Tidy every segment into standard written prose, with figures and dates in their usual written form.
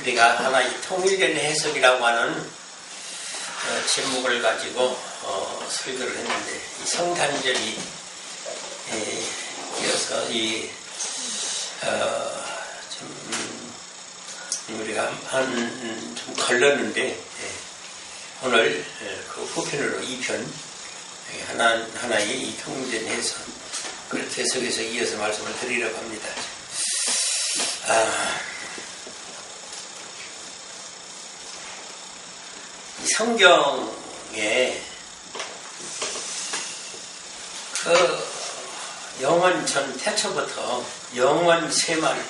우리가 하나의 통일된 해석이라고 하는 제목을 가지고 설교를 했는데, 이 성탄절이 이어서 우리가 좀 걸렸는데, 오늘 그 후편으로 2편 하나의 이 통일된 해석, 그걸 계속해서 이어서 말씀을 드리려고 합니다. 이 성경에 그 영원 전 태초부터 영원 세말까지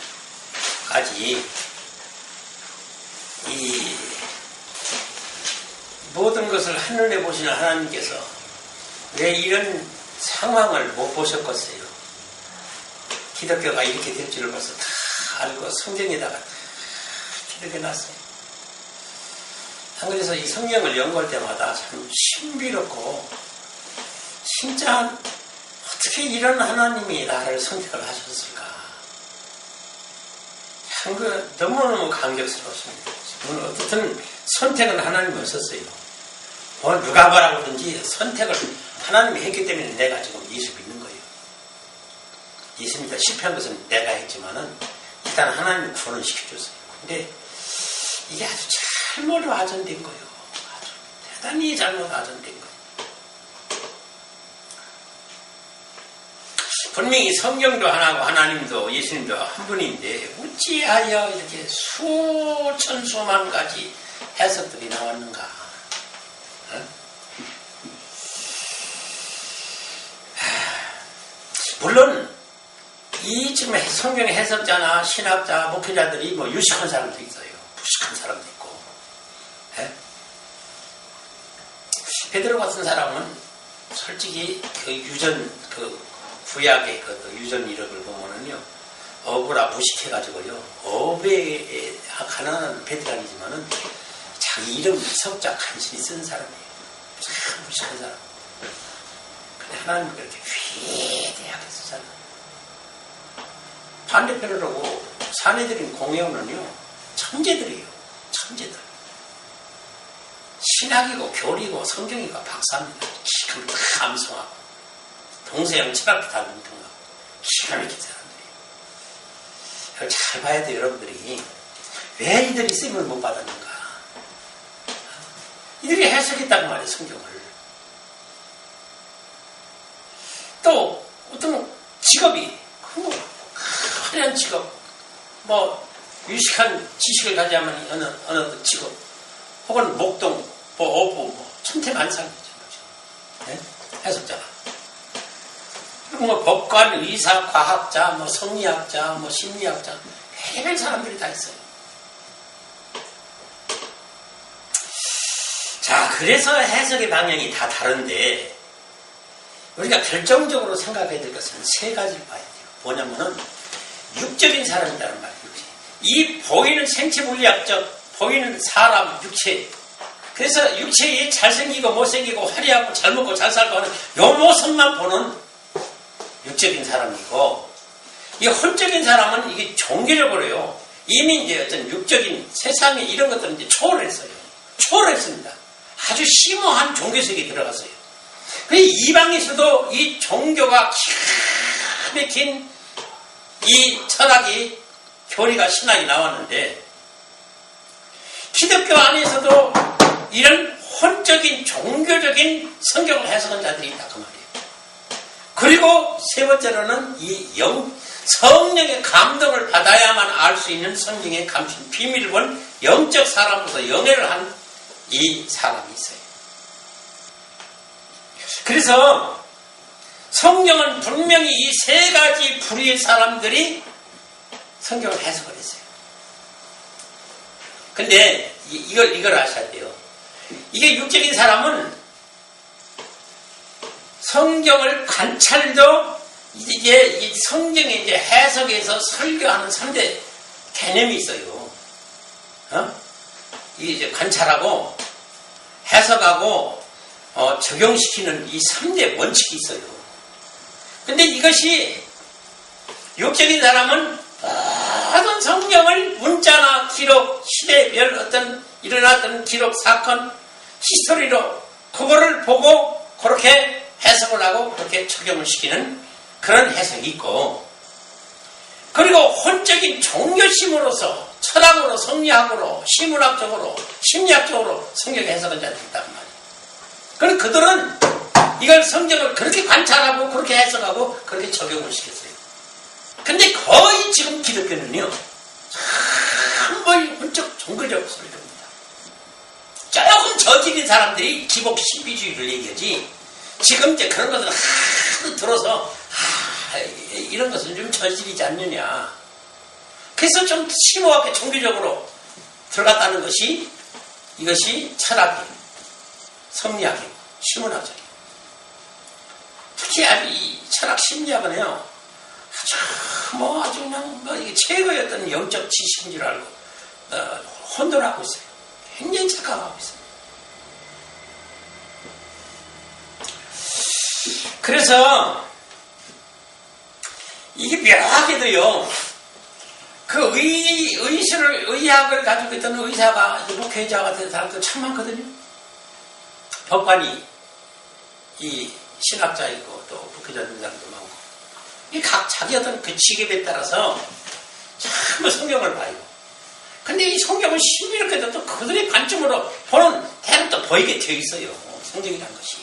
이 모든 것을 한눈에 보시는 하나님께서 왜 이런 상황을 못 보셨겠어요? 기독교가 이렇게 될 줄을 벌써 다 알고 성경에다가 다 기록해놨어요. 그래서 이 성경을 연구할 때마다 참 신비롭고, 진짜 어떻게 이런 하나님이 나를 선택을 하셨을까? 참 너무너무 감격스러웠습니다. 어떻든 선택은 하나님이 하셨어요. 오늘 누가 뭐라고 하든지 선택을 하나님이 했기 때문에 내가 지금 예수 믿는 거예요. 예수 믿다 실패한 것은 내가 했지만은 일단 하나님이 구원을 시켜줬어요. 근데 이게 아주 잘못 와전된 거예요. 아주 대단히 잘못 와전된 거예요. 분명히 성경도 하나고 하나님도 예수님도 한 분인데 어찌하여 이렇게 수천 수만 가지 해석들이 나왔는가? 물론 이 지금 성경 해석자나 신학자, 목회자들이 뭐 유식한 사람도 있어요. 무식한 사람도 있고. 베드로 같은 사람은 솔직히 그 유전, 구약의 그 유전 이력을 보면은요, 어부라 무식해가지고요, 어부에 가난한 베테랑이지만은 자기 이름 석자 간신히 쓴 사람이에요. 참 무식한 사람. 근데 하나님은 그렇게 위대하게 쓰잖아요. 반대편으로 사내들인 공예원은요, 천재들이에요. 천재들. 신학이고 교리고 성경이고 박사입니다. 기가 다 암송하고 동서양 철학도 다 능통하고 기가 막힌 사람들이에요. 이걸 잘 봐야 돼요. 여러분들이 왜 이들이 쓰임을 못 받았는가? 이들이 해석했단 말이에요. 성경을. 또 어떤 직업이 화려한 직업, 뭐 유식한 지식을 가지면 어느 직업, 혹은 목동, 어부, 천태만상이죠. 네? 해석자가. 뭐 법관, 의사, 과학자, 뭐 성리학자, 뭐 심리학자, 별별 사람들이 다 있어요. 자, 그래서 해석의 방향이 다 다른데, 우리가 결정적으로 생각해야 될 것은 세 가지를 봐야 돼요. 뭐냐면은 육적인 사람이라는 말이에요. 이 보이는 생체 물리학적, 보이는 사람, 육체. 그래서 육체에 잘생기고 못생기고 화려하고 잘 먹고 잘 살고 하는 요 모습만 보는 육적인 사람이고, 이 혼적인 사람은 이게 종교적으로요, 이미 이제 어떤 육적인 세상의 이런 것들은 이제 초월했어요. 초월했습니다. 아주 심오한 종교색이 들어갔어요. 이방에서도 이 종교가 기가 막힌 이 철학이, 교리가, 신학이 나왔는데, 기독교 안에서도 이런 혼적인 종교적인 성경을 해석한 자들이 있다 그 말이에요. 그리고 세 번째로는 이 성령의 감동을 받아야만 알 수 있는 성경의 감신 비밀을 본 영적 사람으로서 영예를 한 이 사람이 있어요. 그래서 성경은 분명히 이 세 가지 부류의 사람들이 성경을 해석을 했어요. 근데 이걸 아셔야 돼요. 이게 육적인 사람은 성경을 관찰도 이제 이 성경의 이제 해석에서 설교하는 3대 개념이 있어요. 이제 관찰하고 해석하고 적용시키는 이 3대 원칙이 있어요. 근데 이것이 육적인 사람은 모든 성경을 문자나 기록, 시대별 어떤 일어났던 기록, 사건, 히스토리로 그거를 보고 그렇게 해석을 하고 그렇게 적용을 시키는 그런 해석이 있고, 그리고 혼적인 종교심으로서 철학으로, 성리학으로, 시문학적으로, 심리학적으로 성경 해석한 자들이 있단 말이에요. 그럼 그들은 이걸 성경을 그렇게 관찰하고 그렇게 해석하고 그렇게 적용을 시켰어요. 근데 거의 지금 기독교는요, 전부 혼적 종교적 소리입니다. 조금 저질인 사람들이 기복 신비주의를 얘기하지, 지금 이제 그런 것을 하도 들어서 이런 것은 좀 저질이지 않느냐. 그래서 좀 심오하게 종교적으로 들어갔다는 것이, 이것이 철학이에요, 성리학이고 시문학적이에요. 특히 이 철학 심리학은요, 아주 그냥 이게 최고의 어떤 영적 지식인 줄 알고 혼돈하고 있어요. 굉장히 착각하고 있어요. 그래서 이게 묘하게도요, 그 의학을 가지고 있던 의사가, 목회자 같은 사람도 참 많거든요. 법관이 이 신학자이고 또 목회자인 사람도 많고, 이 각 자기 어떤 그 직업에 따라서 전부 성경을 봐요. 근데 이 성경은 신비롭게도 또 그들의 관점으로 보는 대로 또 보이게 되어 있어요, 성경이라는 것이.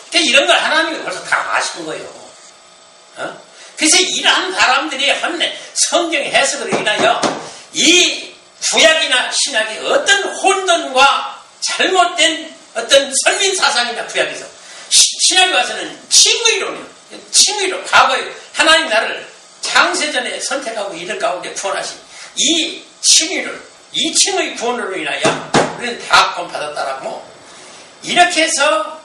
그러니까 이런 걸 하나님이 벌써 다 아시는 거예요. 그래서 이러한 사람들이 한 성경 해석으로 인하여 이 구약이나 신약의 어떤 혼돈과 잘못된 어떤 선민사상이나 구약에서 신약에 와서는 칭의로 과거에 하나님 나를 창세전에 선택하고 이들 가운데 구원하신 이 칭의 구원으로 인하여 우리는 다 구원받았다라고, 이렇게 해서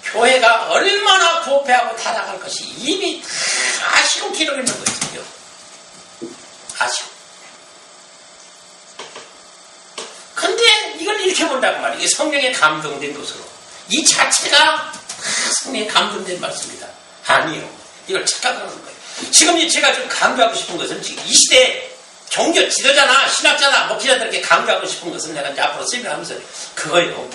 교회가 얼마나 부패하고 타락할 것이 이미 다 아시고 기록이 있는 거예요. 아시고. 근데 이걸 이렇게 본다고 말이에요. 성령에 감동된 것으로. 이 자체가 성령에 감동된 말씀이다. 아니요. 이걸 착각하는 거예요. 지금 제가 좀 강조하고 싶은 것은, 지금 이 시대에 종교 지도자나 신학자나 목회자들에게 강조하고 싶은 것은, 내가 이제 앞으로 설명하면서 그거예요.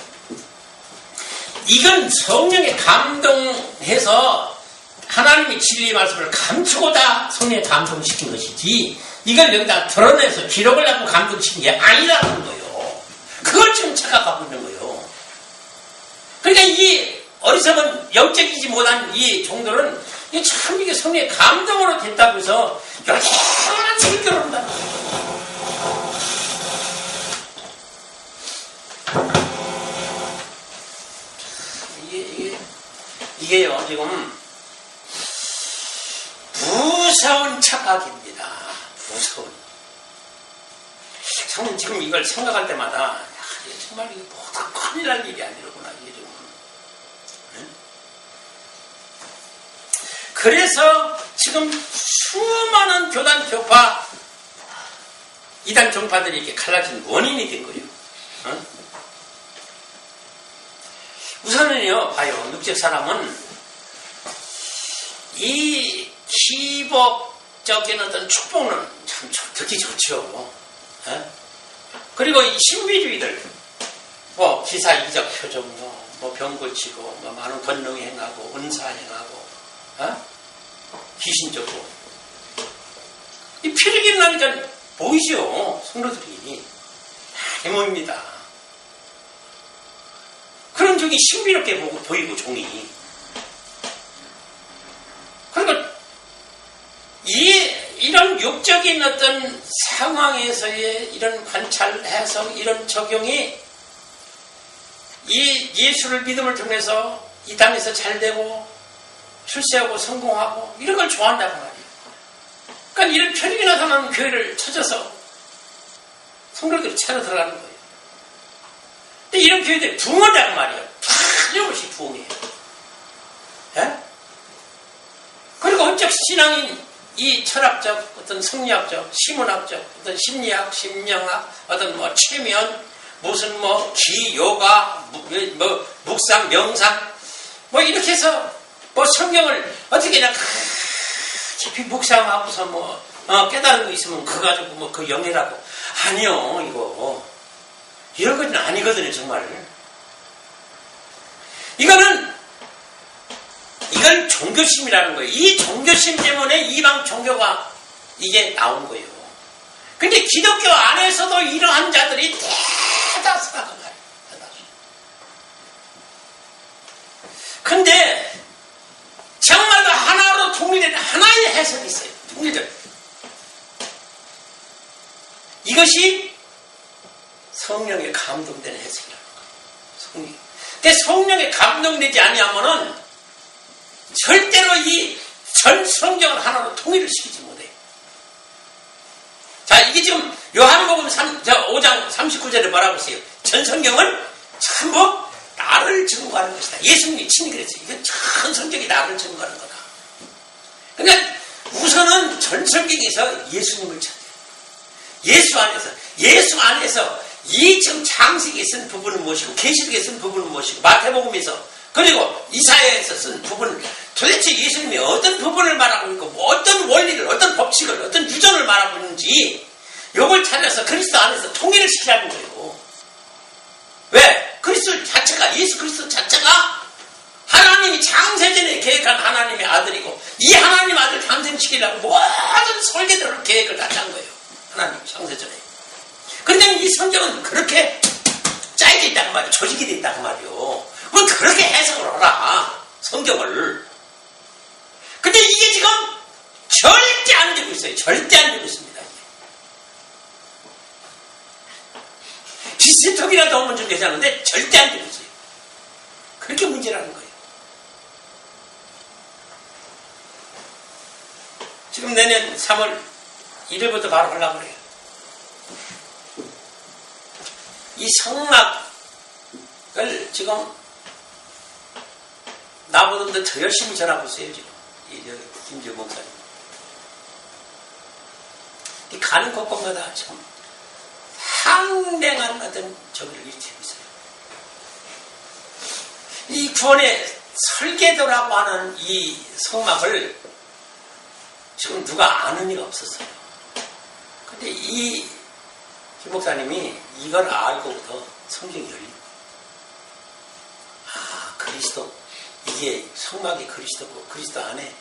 이건 성령에 감동해서 하나님의 진리의 말씀을 감추고다 성령에 감동시킨 것이지, 이걸 여기다 드러내서 기록을 하고 감동시킨 게 아니라는 거예요. 그걸 지금 착각하고 있는 거예요. 그러니까 이 어리석은 영적이지 못한 이 종들은 참 이게 성령의 감동으로 됐다고 해서 여기만 설교를 한다. 이게요, 지금 무서운 착각입니다. 무서운. 저는 지금 이걸 생각할 때마다 정말 이게 뭐다 큰일 날 일이 아니로구나, 이게 지금. 응? 그래서 지금 수많은 교단 교파, 이단 종파들이 이렇게 갈라진 원인이 된 거예요. 응? 우선은요, 봐요. 육적 사람은 이 기복적인 어떤 축복은 참 듣기 좋죠. 에? 그리고 이 신비주의들, 뭐 기사 이적 표정, 뭐 병 고치고, 뭐 많은 권능 행하고, 은사 행하고, 귀신 쫓고, 이 필기를 하니까 보이죠, 성도들이. 많이 모입니다. 그런 종이 신비롭게 보이고, 종이. 그리고 이런 육적인 어떤 상황에서의 이런 관찰, 해석, 이런 적용이 이 예수를 믿음을 통해서 이 땅에서 잘되고 출세하고 성공하고 이런 걸 좋아한다고 말이에요. 그러니까 이런 편익이 나타나는 교회를 찾아서 성도들이 찾아 들어가는 거예요. 근데 이런 교회들이 부흥한다고 말이에요. 틀림없이 부흥해요. 예? 그리고 헌적 신앙인 이 철학적, 어떤 성리학적, 시문학적, 어떤 심리학, 심령학, 어떤 뭐 최면, 무슨 뭐 기요가, 뭐 묵상, 명상, 뭐 이렇게 해서 뭐 성경을 어떻게 그냥 깊이 묵상하고서 뭐 깨달은 거 있으면 그거 가지고 뭐 그 영해라고 아니요, 이런 건 아니거든요, 정말. 이건 종교심이라는 거예요. 이 종교심 때문에 이방 종교가 이게 나온 거예요. 근데 기독교 안에서도 이러한 자들이 대다수라고 말이에요. 대다수. 근데 정말로 하나로 통일된 하나의 해석이 있어요. 통일된. 이것이 성령에 감동되는 해석이라는 거예요. 근데 성령에 감동되지 아니하면은 절대로 이 전 성경을 하나로 통일을 시키지 못해요. 자, 이게 지금 요한복음 5장 39절에 뭐라고 했어요? 전 성경은 전부 나를 증거하는 것이다. 예수님이 친히 그랬어요. 이건 전 성경이 나를 증거하는 거다. 그러니까 우선은 전 성경에서 예수님을 찾아요. 예수 안에서 이 지금 창세기에 쓴 부분은 무엇이고 계시록에 쓴 부분은 무엇이고 마태복음에서 그리고 이사야에서 쓴 부분 도대체 예수님이 어떤 부분을 말하고 있고 뭐 어떤 원리를 어떤 법칙을 어떤 유전을 말하고 있는지 이걸 찾아서 그리스도 안에서 통일을 시키라는 거예요. 왜? 그리스도 자체가 예수 그리스도 자체가 하나님이 창세전에 계획한 하나님의 아들이고 이 하나님 아들 탄생시키려고 모든 설계들을 계획을 다 짠 거예요. 하나님 창세전에. 그런데 이 성경은 그렇게 짜여져 있다고 말이에요. 조직이 돼 있다고 말이에요. 뭐 그렇게 해석을 하라. 성경을. 근데 이게 지금 절대 안 되고 있어요. 절대 안 되고 있습니다. 디스토피아라도 오면 좀 괜찮은데 절대 안 되고 있어요. 그렇게 문제라는 거예요. 지금 내년 3월 1일부터 바로 하려고 그래요. 이 성막을 지금 나보다 더 열심히 전하고 있어요, 지금. 김지호 목사님. 이 가는 곳곳마다 참 상당한 어떤 저기를 일으키고 있어요. 이 구원의 설계도라고 하는 이 성막을 지금 누가 아는 이가 없었어요. 근데 이 김 목사님이 이걸 알고부터 성경이 열리고, 그리스도, 이게 성막이 그리스도고, 그리스도 안에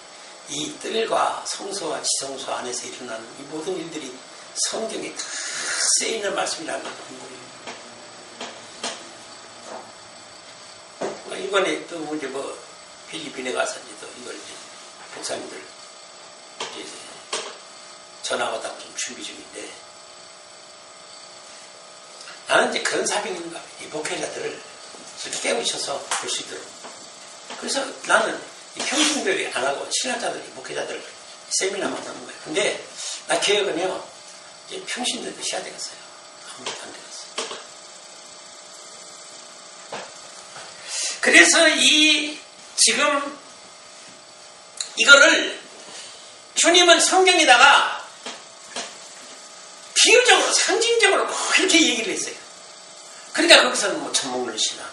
이 뜰과 성소와 지성소 안에서 일어나는 이 모든 일들이 성경에 다 쓰여있는 말씀이라는 걸 본 거예요. 이번에 또 이제 필리핀에 가서 이제 또 이걸 이제 목사님들 이제 전화하다가 좀 준비 중인데, 나는 이제 그런 사명인가, 이 목회자들을 이렇게 깨우쳐서 볼 수 있도록. 그래서 나는 이 평신교회 안 하고 신학자들, 목회자들 세미나만 하는 거예요. 근데 나 계획은요, 이제 평신들도 해야 되겠어요. 아무것도 안 되겠어요. 그래서 지금 이거를 주님은 성경에다가 비유적으로 상징적으로 그렇게 얘기를 했어요. 그러니까 거기서는 뭐 젖 먹는 신앙,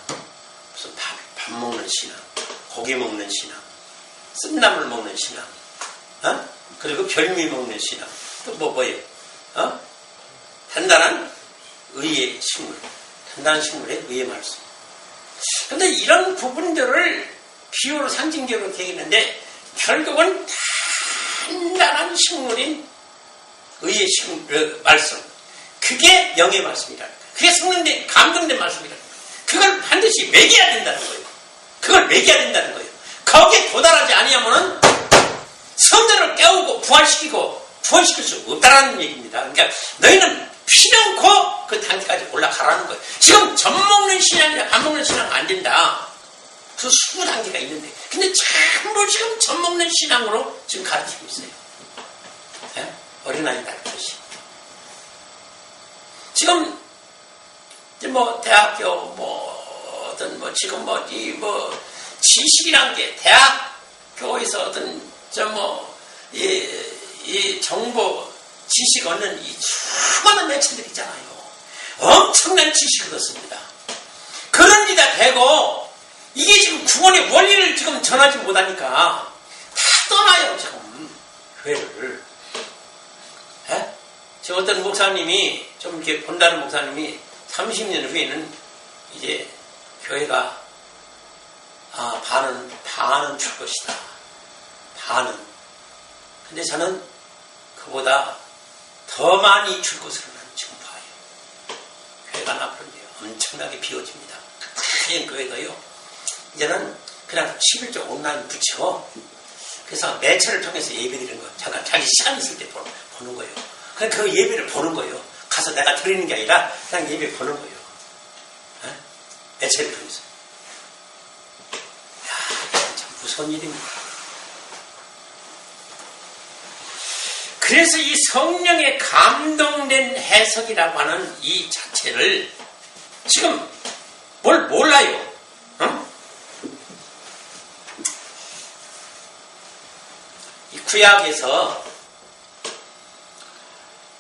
무슨 밥 먹는 신앙, 고기 먹는 신앙, 쓴나물 먹는 신앙, 그리고 별미 먹는 신앙, 또 뭐예요? 단단한 의의 식물, 단단한 식물의 의의 말씀. 근데 이런 부분들을 비유로 상징적으로 되겠는데 결국은 단단한 식물인 의의 식물, 말씀. 그게 영의 말씀이라는 거예요. 그게 성령된, 감동된 말씀이라는 거예요. 그걸 반드시 매겨야 된다는 거예요. 그걸 매겨야 된다는 거예요. 거기에 도달하지 아니하면은 성도를 깨우고 부활시킬 수 없다는 얘기입니다. 그러니까 너희는 피령코 그 단계까지 올라가라는 거예요. 지금 젖 먹는 신앙이나 밥 먹는 신앙은 안 된다. 그 수구 단계가 있는데, 근데 전부 지금 젖 먹는 신앙으로 지금 가르치고 있어요. 네? 어린아이들 것이. 지금 대학교 지금 지식이란 게 대학교에서 어떤 이 정보 지식 얻는 이 수많은 매체들 있잖아요. 엄청난 지식을 얻습니다. 그런 데다 대고 이게 지금 구원의 원리를 지금 전하지 못하니까 다 떠나요, 지금. 교회를. 지금 어떤 목사님이, 좀 이렇게 본다는 목사님이 30년 후에는 이제 교회가, 반은 줄 것이다. 반은. 근데 저는 그보다 더 많이 줄 것으로 는 지금 봐요. 교회가 앞으로 엄청나게 비워집니다. 큰 교회도요. 이제는 그냥 11조 온라인 붙여. 그래서 매체를 통해서 예배드리는 거. 잠깐 자기 시간 있을 때 보는 거예요. 그냥 그 예배를 보는 거예요. 가서 내가 드리는 게 아니라 그냥 예배 보는 거예요. 에? 매체를 통해서. 야, 참 무서운 일입니다. 그래서 이 성령에 감동된 해석이라고 하는 이 자체를 지금 뭘 몰라요. 응? 이 구약에서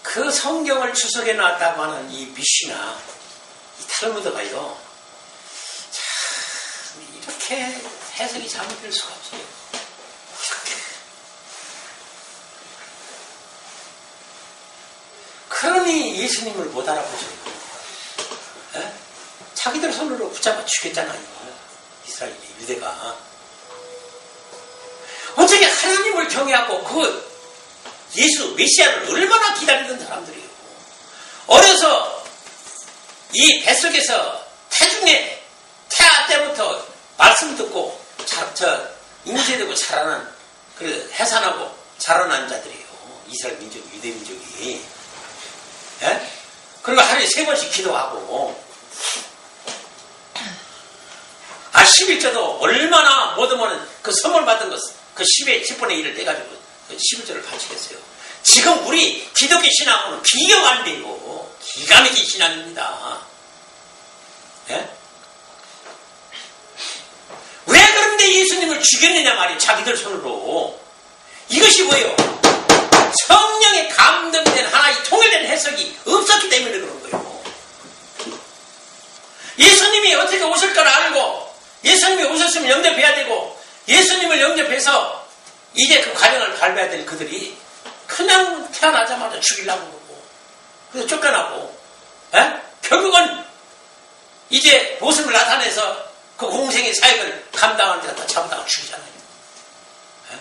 그 성경을 추석해 놨다고 하는 이 미시나 이 탈무드가요, 참 이렇게 해석이 잘못될 수가 없어요. 이렇게. 그러니 예수님을 못 알아보죠. 에? 자기들 손으로 붙잡아 죽였잖아요. 이스라엘 유대가. 어떻게 하나님을 경외하고 그 예수 메시아를 얼마나 기다리던 사람들이에요. 어려서 이 뱃속에서 태중에 태아 때부터 말씀 듣고 잉태되고 자라난, 그 해산하고 자라난 자들이에요. 이스라엘 민족, 유대 민족이. 예? 그리고 하루에 3번씩 기도하고 11조도 얼마나 못 오면 그 선물 받은 것, 그 10의 10분의 1을 떼가지고 11조를 바치겠어요. 지금 우리 기독교 신앙은 비교가 안 돼요. 기가 막힌 신앙입니다. 예? 왜 그런데 예수님을 죽였느냐 말이에요. 자기들 손으로. 이것이 뭐예요? 성령에 감동된 하나의 통일된 해석이 없었기 때문에 그런 거예요. 예수님이 어떻게 오실 걸 알고 예수님이 오셨으면 영접해야 되고 예수님을 영접해서 이제 그 과정을 밟아야 될 그들이 그냥 태어나자마자 죽이려고 그러고 그래서 쫓겨나고, 에? 결국은 이제 모습을 나타내서 그 공생의 사역을 감당하는 데 갖다 잡아다가 죽이잖아요. 에?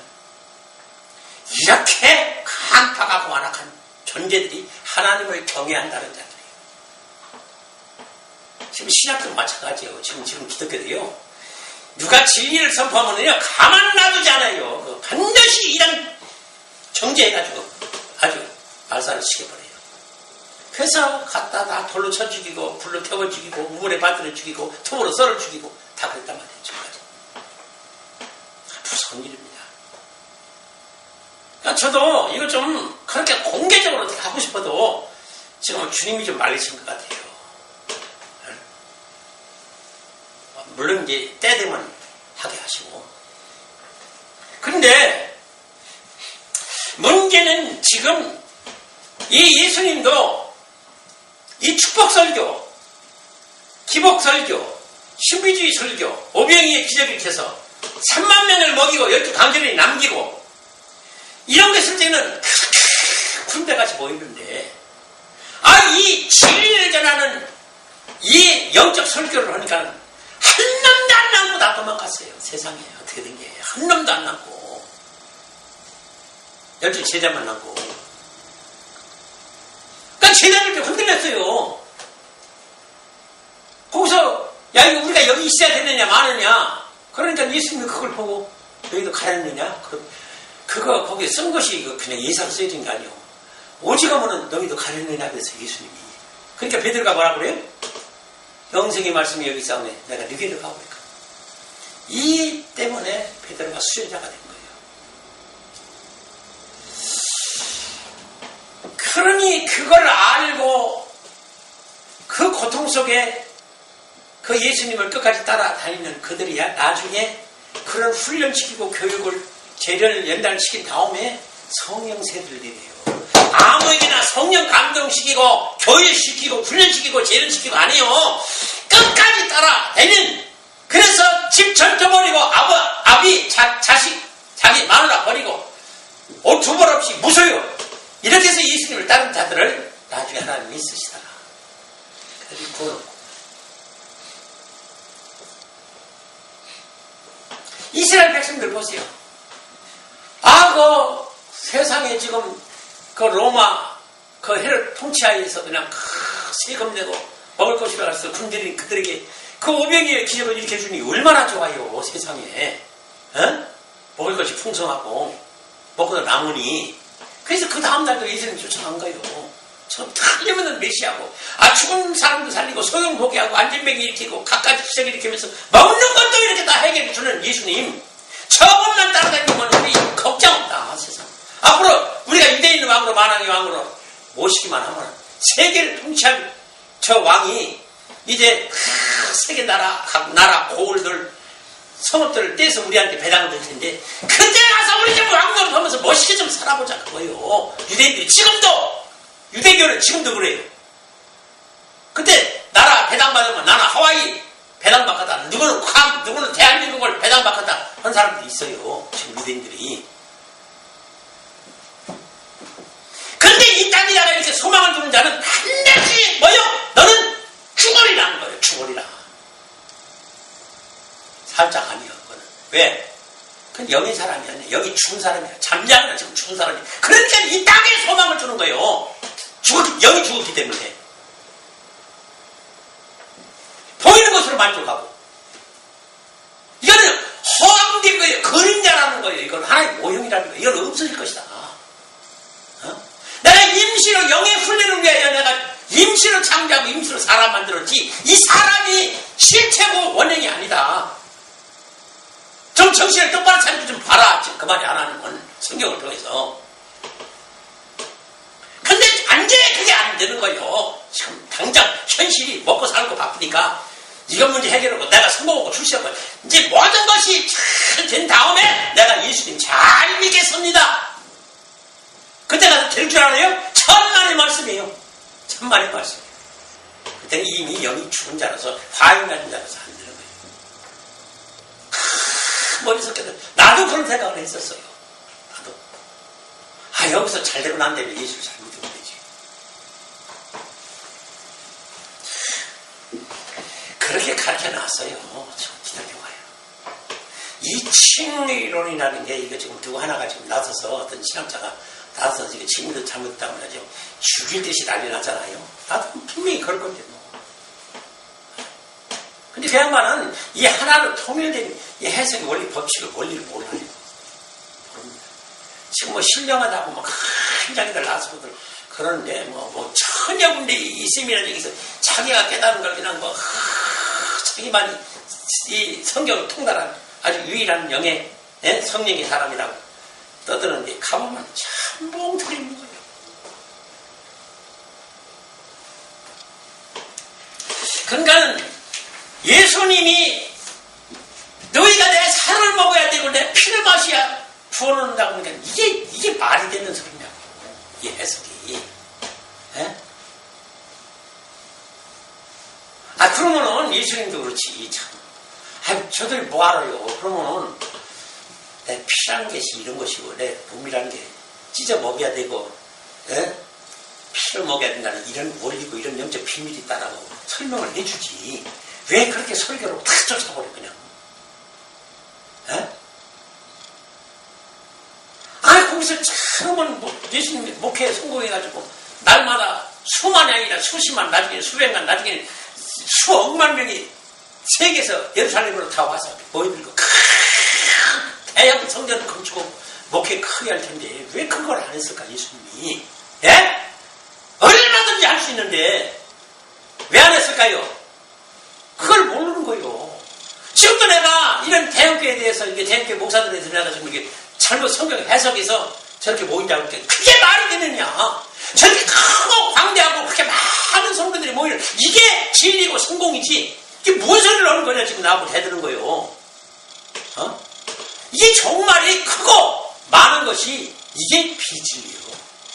이렇게 간파하고 완악한 존재들이 하나님을 경외한다는 자들이에요. 지금 신약도 마찬가지예요. 지금 기독교도요. 누가 진리를 선포하면요 가만 놔두지 않아요. 그 반드시 이런 정죄해가지고 아주 말살을 시켜버려요. 그래서 갖다 다 돌로 쳐 죽이고 불로 태워 죽이고 우물에 빠뜨려 죽이고 톱으로 썰어 죽이고 다 그랬단 말이에요. 지금까지. 무서운 일입니다. 그러니까 저도 이거 좀 그렇게 공개적으로 어떻게 하고 싶어도 지금 주님이 좀 말리신 것 같아요. 물론 이제 때 되면 하게 하시고. 그런데 문제는 지금 이 예수님도 이 축복설교, 기복설교, 신비주의 설교, 오병이의 기적을 켜서 3만 명을 먹이고 12강제를 남기고 이런 거 했을 때는 군대같이 보이는데 이 진리를 전하는 이 영적 설교를 하니까 한 놈도 안 남고 다 도망갔어요. 세상에 어떻게 된 게 한 놈도 안 남고 12 제자만 남고. 그러니까 제자들이 흔들렸어요. 거기서 야 이거 우리가 여기 있어야 되느냐 마느냐. 그러니까 예수님이 그걸 보고 너희도 가렸느냐. 그거 거기에 쓴 것이 그냥 예사로 쓰여진 게 아니에요. 오직하면은 너희도 가렸느냐 그래서 예수님이. 그러니까 베드로가 뭐라 그래요? 영생의 말씀이 여기 있사오네. 내가 너희를 가오리까. 이 때문에 베드로가 수혈자가 된 거예요. 그러니 그걸 알고 그 고통 속에 그 예수님을 끝까지 따라다니는 그들이야 나중에 그런 훈련시키고 교육을 재련을 연단시킨 다음에 성령 세들이래요. 아무에게나 성령 감동시키고 교육시키고 훈련시키고 재련시키고 안 해요. 끝까지 따라다니는. 그래서 집 전터 버리고 아비 자식 자기 마누라 버리고 옷 두 벌 없이 무서요. 이렇게 해서 예수님을 예수님을 따른 자들을 나중에 하나님이 쓰시다가 그들이 구원받고. 이스라엘 백성들 보세요. 세상에 지금 그 로마 그 헤롯 통치하에서 그냥 세금 내고 먹을 것이라 해서 군들이 그들에게 그 500여의 기적을 일으켜주니 얼마나 좋아요. 세상에 먹을 것이 풍성하고 먹고 남으니. 그래서 그 다음날도 예수님 쫓아간 거예요. 틀림없는 메시아고 죽은 사람도 살리고 소용포기 하고 안전병이 일으키고 갖가지 기적을 일으키면서 먹는 것도 이렇게 다 해결해 주는 예수님, 저것만 따라다니면 우리 걱정 없다. 세상 앞으로 우리가 유대인 왕으로 만왕의 왕으로 모시기만 하면 세계를 통치할 저 왕이 이제 세계 나라 각 나라 고을들 성읍들을 떼서 우리한테 배당을 줄 텐데 그때 가서 우리 좀 왕노릇 하면서 멋있게 좀 살아보자는 거예요. 유대인들이 지금도 유대교는 지금도 그래요. 그때 나라 배당받으면 나는 하와이 배당받겠다. 누구는 괌, 누구는 대한민국을 배당받겠다 하는 사람들이 있어요. 지금 유대인들이. 근데 이 땅에다가 이렇게 소망을 두는 자는 반드시 뭐요? 너는 죽으리라는 거예요. 죽으리라. 살짝 아니에요. 그거는. 왜? 그건 영의 사람이 아니야. 영이 죽은 사람이야. 잠자는 지금 죽은 사람이. 그러니까 이 땅에 소망을 주는 거예요. 영이 죽었기 때문에. 보이는 것으로 만족하고. 이거는 허황된 거예요. 그림자라는 거예요. 이건 하나의 모형이라는 거예요. 이건 없어질 것이다. 내가 임시로 영의 훈련을 위하여 내가 임시로 창조하고 임시로 사람 만들었지 이 사람이 실체고 원형이 아니다. 좀 정신을 똑바로 차리고 좀 봐라. 지금 그 말이 안 하는 건 성경을 통해서. 근데 완전히 그게 안 되는 거예요. 지금 당장 현실이 먹고 살고 바쁘니까 이것 문제 해결하고 내가 성공하고 출세하고 이제 모든 것이 잘 된 다음에 내가 예수님 잘 믿겠습니다. 그때 가서 될 줄 알아요? 천만의 말씀이에요. 천만의 말씀. 그때는 이미 영이 죽은 자라서 화형 가진 자라서 안 되는 거예요. 머릿속에도 나도 그런 생각을 했었어요. 나도. 여기서 잘 되고 난 다음에 예수를 잘 믿으면 되지. 그렇게 가르쳐 놨어요. 좀 기다려봐요. 이 칭의론이라는 게 이거 지금 누구 하나가 지금 나서서 어떤 신학자가 나서 지금 친구들 잘못했다고 하죠. 죽일 듯이 난리 나잖아요. 나도 분명히 그럴 건데 뭐. 근데 그 양반은 이 하나로 통일된 이 해석의 원리 법칙을 원리를 몰라요. 모릅니다. 지금 뭐 신령하다고 막 큰 자기들 나서들 그러는데 뭐 천여 군데 이 세미나 중에서 자기가 깨달은 걸 그냥 자기만이 이 성경을 통달한 아주 유일한 영의 성령의 사람이라고 떠드는데 가보면 참 멍청이 있는 거예요. 그러니까 예수님이 너희가 내 살을 먹어야 되고 내 피를 마셔야 구원을 한다고 하니까 이게 말이 되는 소리냐고. 이 해석이. 그러면은 예수님도 그렇지. 참. 저들 뭐 알아요. 그러면은 내 피라는 것이 이런 것이고 내 몸이라는 게 찢어 먹여야 되고 피를 먹여야 된다는 이런 원리고 이런 영적 비밀이 있다라고 설명을 해주지. 왜 그렇게 설교로 다 쫓아버려 그냥. 거기서 처음은 예수님 목회에 성공해가지고 날마다 수만이 아니라 수십만, 나중에는 수백만, 나중에는 수억만 명이 세계에서 예루살렘으로 다 와서 모여들고 대형 성전을 건축하고 목회 크게 할 텐데 왜 그걸 안 했을까 예수님이? 얼마든지 할 수 있는데 왜 안 했을까요? 그걸 모르는 거예요. 지금도 내가 이런 대형교회에 대해서 이게 대형교회 목사들에 대해서 내가 지금 이게 잘못 성경 해석해서 저렇게 모인다고 할때 그게 말이 되느냐? 저렇게 크고 광대하고 그렇게 많은 성도들이 모이는 이게 진리고 성공이지. 이게 무슨 소리를 하는 거냐 지금 나하고 대드는 거예요. 이게 정말이 크고 많은 것이 이게 비진리예요.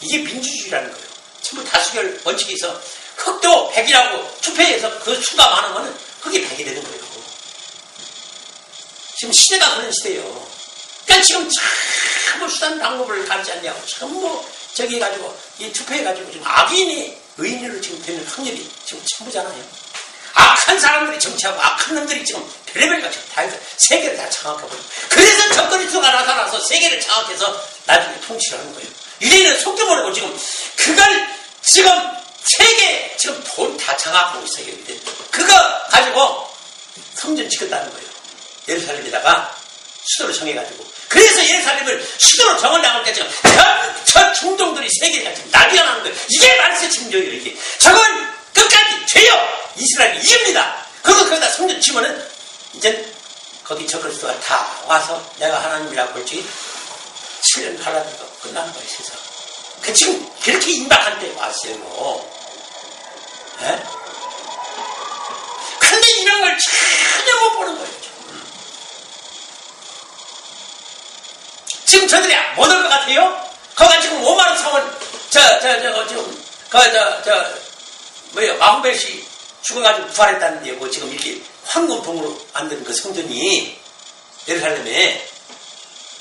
이게 민주주의라는 거예요. 전부 다수결 원칙이 있어. 흑도 100이라고 투표해서 그 수가 많은 거는 흑이 100이 되는 거예요. 지금 시대가 그런 시대예요. 그러니까 지금 전부 수단 방법을 가르지 않냐고 전부 저기 해가지고, 이 투표해가지고 지금 악인이 의인으로 지금 되는 확률이 지금 전부잖아요. 악한 사람들이 정치하고 악한 놈들이 지금 별의별 거 지금 다 해서 세계를 다 장악해버리고. 그래서 적그리스도가 나타나서 세계를 장악해서 나중에 통치를 하는 거예요. 유대인은 속도 모르고 지금 그걸 지금 세계 지금 돈 다 장악하고 있어요. 유대인. 그거 가지고 성전 짓겠다는 거예요. 예루살렘에다가 수도를 정해가지고. 그래서 예루살렘을 수도로 정을 나올 때 지금 저 중동들이 세계가 지금 난리가 나는 거예요. 이게 말세 침정이에요. 이게. 저건 끝까지 죄요. 이스라엘이 이깁니다. 그리고 거기다 성전 치면은 이제 거기 적그리스도가 다 와서 내가 하나님이라고 볼지 7년 갈라져도 끝나는 거예요. 세상. 그 지금 그렇게 임박한 때 왔어요. 예? 근데 이런 걸 전혀 못 보는 거예요. 지금 저들이 못 올 것 같아요? 거기가 지금 5만원 사원, 마흔벨씨 죽어가지고 부활했다는데요. 뭐 지금 이렇게 황금동으로 만든 그 성전이 예루살렘에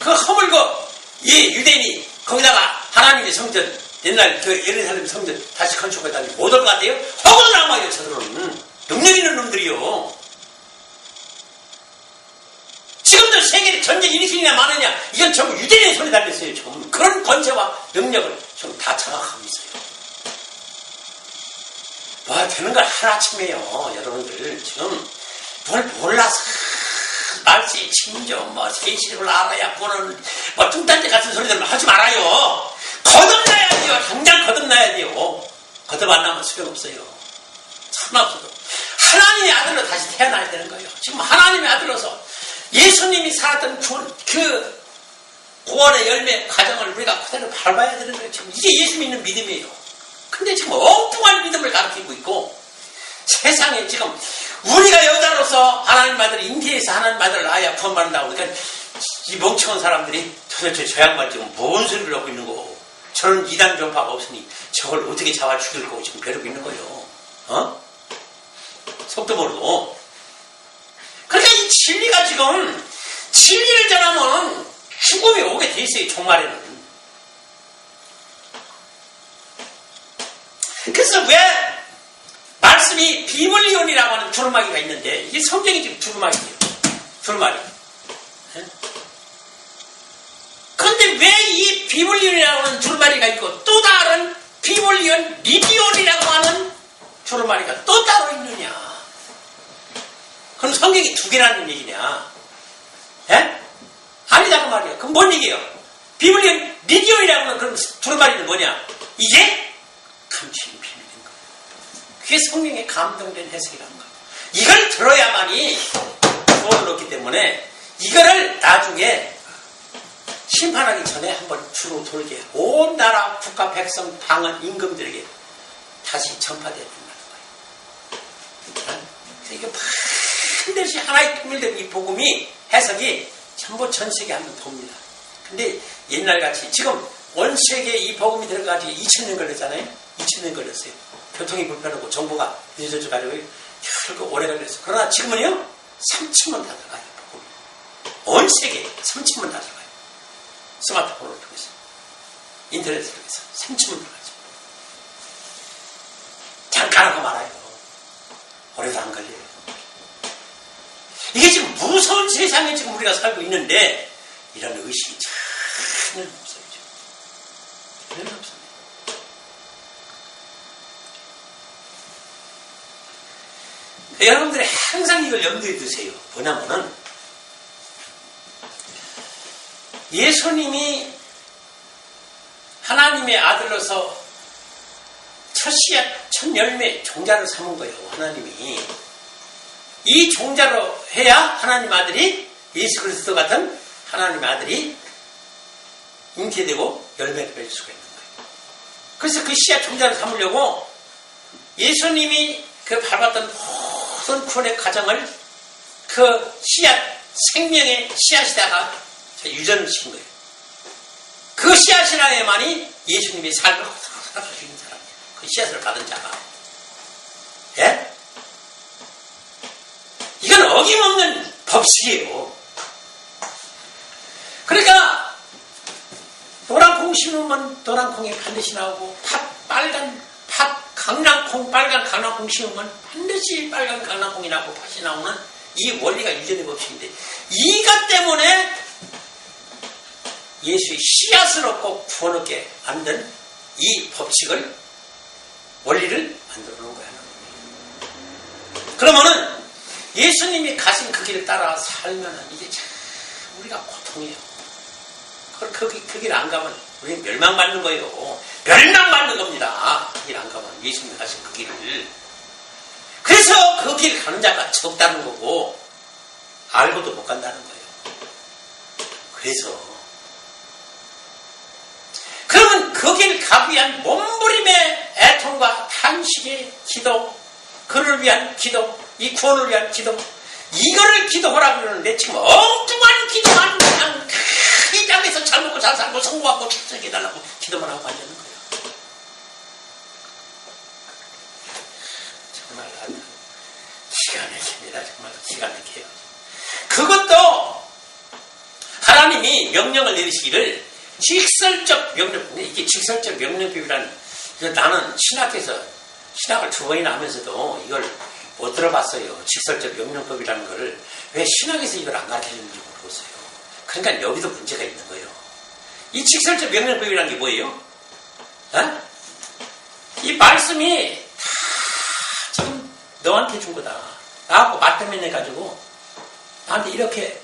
그 허물고 이 유대인이 거기다가 하나님의 성전 옛날 그 예루살렘 성전 다시 건축했다니 못 올 것 같아요? 허구도 남아요. 저들은 능력 있는 놈들이요. 지금도 세계에 전쟁 일으키느냐 마느냐 이건 전부 유대인의 손에 달렸어요. 지금 그런 권세와 능력을 지금 다 장악하고 있어요. 뭐 되는 걸 하루아침에요. 여러분들 지금 뭘 몰라서 날씨 침정 뭐 세시력을 알아야 보는 뭐 뚱딴지 같은 소리들 하지 말아요. 거듭나야 돼요. 당장 거듭나야 돼요. 거듭 안 나면 소용없어요. 참없어도 하나님의 아들로 다시 태어나야 되는 거예요. 지금 하나님의 아들로서 예수님이 살았던 그 구원의 열매 과정을 우리가 그대로 밟아야 되는 거예요. 지금 이게 예수 믿는 믿음이에요. 근데 지금 엉뚱한 믿음을 가르치고 있고 세상에 지금 우리가 여자로서 하나님 아들 잉태해서 하나님 아들을 낳아야 구원받는다고 그러니까 이 멍청한 사람들이 도대체 저 양반 지금 뭔 소리를 하고 있는 거고 저는 이단 전파가 없으니 저걸 어떻게 잡아 죽일 거고 지금 벼르고 있는 거예요. 어? 속도 모르고. 그러니까 이 진리가 지금 진리를 전하면 죽음이 오게 돼 있어요. 종말에는. 그래서 왜 말씀이 비블리온이라고 하는 두루마기가 있는데 이게 성경이 지금 두루마기예요. 두루마기. 그런데 왜 이 비블리온이라고 하는 두루마리가 있고 또 다른 비블리온 리디온이라고 하는 두루마리가 또 따로 있느냐. 그럼 성경이 두 개라는 얘기냐? 예? 아니다고 말이에요. 그럼 뭔 얘기예요? 비블리온 리디온이라고 하는 그런 두루마리는 뭐냐? 이게 감추인 비밀인 거예요. 그게 성경에 감동된 해석이라는 거예요. 이걸 들어야만이 구원을 얻기 때문에 이거를 나중에 심판하기 전에 한번 주로 돌게 온 나라, 국가, 백성, 방언, 임금들에게 다시 전파되어야 된다는 거예요. 그래서 이게 반드시 하나의 통일된 이 복음이 해석이 전부 전 세계에 한번 돕니다. 근데 옛날같이 지금 온 세계에 이 복음이 들어가지 2000년 걸렸잖아요. 2000년 걸렸어요. 교통이 불편하고 정보가 늦어져 가지고 결국 오래 걸렸어요. 그러나 지금은요 3층만 다 들어가요. 복음이. 온 세계에 3층만 다 들어가요. 스마트폰을 통해서 인터넷을 통해서 3층만 들어가죠. 잠깐 하고 말아요. 오래도 안 걸려요. 이게 지금 무서운 세상에 지금 우리가 살고 있는데 이런 의식이 전혀 없어요. 전혀 없습니다. 여러분들이 항상 이걸 염두에 두세요. 뭐냐면은 예수님이 하나님의 아들로서 첫 씨앗, 첫 열매, 종자를 삼은 거예요. 하나님이. 이 종자로 해야 하나님 아들이 예수 그리스도 같은 하나님 아들이 잉태되고 열매를 맺을 수가 있는 거예요. 그래서 그 씨앗 종자를 삼으려고 예수님이 그 밟았던 모든 구원의 과정을 그 씨앗, 생명의 씨앗에다가 유전을 시킨 거예요. 그 씨앗이라야만이 예수님의 삶을 살아갈 수 있는 사람이에요. 그 씨앗을 받은 자가. 예? 이건 어김없는 법칙이에요. 그러니까 노란콩 심으면 노란콩이 반드시 나오고 빨간 강낭콩 심으면 반드시 빨간 강낭콩이 나고 팥이 나오는 이 원리가 유전의 법칙인데 이것 때문에 예수의 씨앗을 얻고 구원 얻게 만든 이 법칙을 원리를 만들어 놓은 거야. 그러면은 예수님이 가신 그 길을 따라 살면은 이게 참 우리가 고통이에요. 그 길 안 가면 우리는 멸망받는 거예요. 멸망받는 겁니다. 그 길 안 가면 예수님이 가신 그 길을. 그래서 그 길 가는 자가 적다는 거고 알고도 못 간다는 거예요. 그래서 그러면 그 길 가기 위한 몸부림의 애통과 탄식의 기도, 그를 위한 기도, 이 구원을 위한 기도, 이거를 기도하라고 그러는데 지금 엉뚱한 기도만 그냥 이 땅에서 잘 먹고 잘 살고 성공하고 축적해달라고 기도만 하고 앉는 거예요. 정말 기가 막힙니다. 정말 기가 막혀요. 그것도 하나님이 명령을 내리시기를 직설적 명령, 이게 직설적 명령법이라는, 나는 신학을 2번이나 하면서도 이걸 못 들어봤어요. 직설적 명령법이라는 걸. 왜 신학에서 이걸 안 가르쳐주는지 모르겠어요. 그러니까 여기도 문제가 있는 거예요. 이 직설적 명령법이라는 게 뭐예요? 이 말씀이 다 지금 너한테 준 거다. 나하고 맞대면해가지고 나한테 이렇게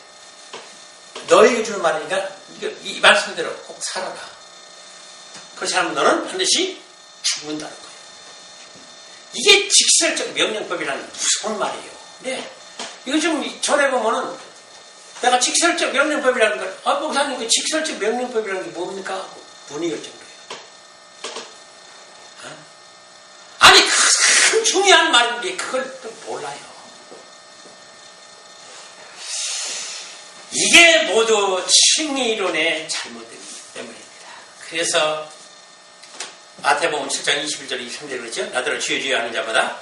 너에게 주는 말이니까 이 말씀대로 꼭 살아라. 그렇지 않으면 너는 반드시 죽는다는 거예요. 이게 직설적 명령법이라는 무서운 말이에요. 네. 이거 좀 전해보면은 내가 직설적 명령법이라는 걸, 목사님 그 직설적 명령법이라는 게 뭡니까? 하고 문의 열 정도예요. 아니, 큰 중요한 말인데 그걸 또 몰라요. 이게 모두 칭의론의 잘못이기 때문입니다. 그래서 마태복음 7장 21절 23절 그렇죠? 나더러 주여 주여 하는 자마다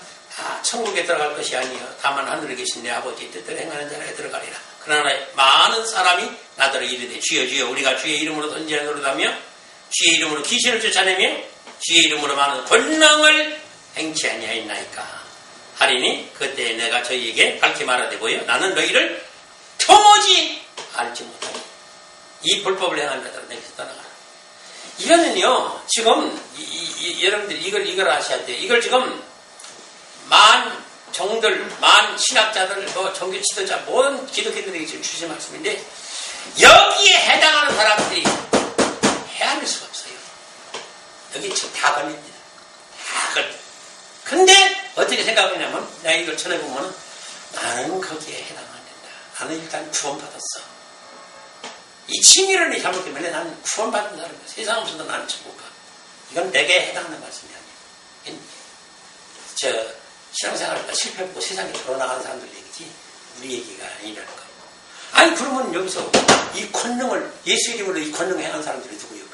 천국에 들어갈 것이 아니요 다만 하늘에 계신 내 아버지의 뜻대로 행하는 자에게 들어가리라. 그러나 많은 사람이 나더러 이르되 주여 주여 우리가 주의 이름으로 선지자 노릇하며 주의 이름으로 귀신을 쫓아내며 주의 이름으로 많은 권능을 행치 아니하였나이까 하리니 그때 내가 저희에게 밝히 말하되 보여 나는 너희를 도무지 알지 못하니 이 불법을 행하는 자들은 내게서 떠나가라. 이거는요 지금 여러분들 이걸 아셔야 돼요. 이걸 지금 만 종들, 만 신학자들, 종교 지도자, 모든 기독교인들에게 지금 주신 말씀인데 여기에 해당하는 사람들이 헤아릴 수가 없어요. 여기 지금 다 걸립니다. 다 걸려. 근데 어떻게 생각하냐면 내가 이걸 전해보면 나는 거기에 해당 안 된다. 나는 일단 구원받았어. 이 칭의론이 잘못되면 나는 구원받은 사람이야. 세상 없어도 나는 천국 가. 이건 내게 해당하는 말씀이 아니에요. 신앙생활을 실패하고 세상에 돌아나가는 사람들 얘기지 우리 얘기가 아니라는 거예요. 아니 그러면 여기서 이 권능을 예수 이름으로 이 권능을 행한 사람들이 누구예요?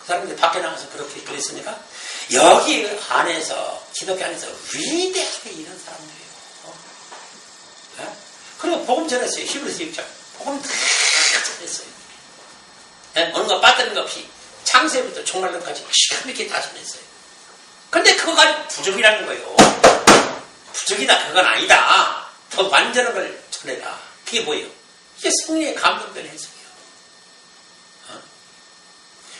그 사람들이 밖에 나가서 그렇게 그랬으니까 여기 안에서 기독교 안에서 위대하게 이런 사람들이에요. 그리고 복음 전했어요. 히브리서 6장 복음 다 전했어요. 어느 거 빠뜨린 거 없이 창세부터 종말론까지 기가 막히게 다 전했어요. 근데 그거 가지고 부족이라는 거예요. 부족이다 그건 아니다. 더 완전한 걸 전해라. 그게 뭐예요? 이게 성령의 감동된 해석이에요.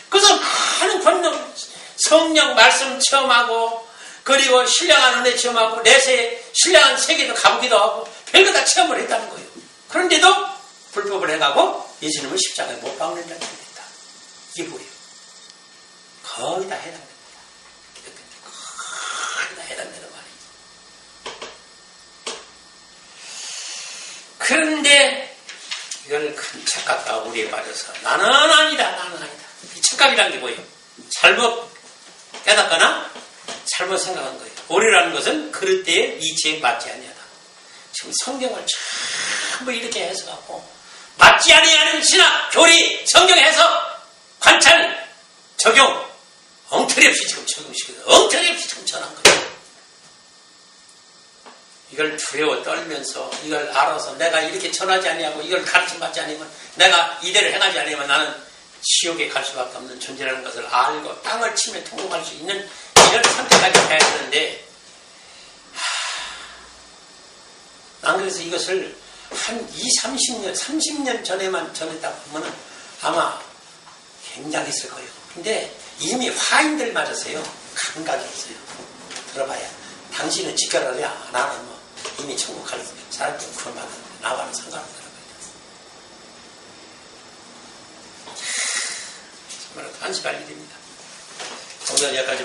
그래서 많은 권능 성령 말씀 체험하고 그리고 신령한 은혜 체험하고 내세 신령한 세계도 가보기도 하고 별거 다 체험을 했다는 거예요. 그런데도 불법을 해가고 예수님을 십자가에 못 박는 자들이 됐다. 이게 뭐예요? 거의 다 해당됩니다. 거의 다 해당되는 말이에요. 그런데 이걸 큰 착각과 우리에 빠져서 나는 아니다. 이 착각이라는 게 뭐예요? 잘못 깨닫거나 잘못 생각한 거예요. 오리라는 것은 그럴 때의 이치에 맞지 아니하다. 지금 성경을 전부 이렇게 해석하고 맞지 아니하는 신학, 교리, 성경 해석, 관찰, 적용 엉터리 없이 지금 적용시키고 엉터리 없이 지금 전한 거예요. 이걸 두려워 떨면서 이걸 알아서 내가 이렇게 전하지 아니하고 이걸 가르침 받지 않으면 내가 이대로 행하지 않으면 나는 지옥에 갈 수밖에 없는 존재라는 것을 알고 땅을 치며 통곡할 수 있는 이런 선택까지 해야 되는데, 난 그래서 이것을 한 20, 30년 전에만 전했다 보면은 아마 굉장했을 거예요. 근데 이미 화인들 맞아서요, 감각이 없어요. 들어봐야. 당신은 지켜라야, 나는 뭐 이미 천국 갈 사람도 그런 말은 나와는 상관없더라고요. 정말 안심할 일입니다. 오늘 여기까지.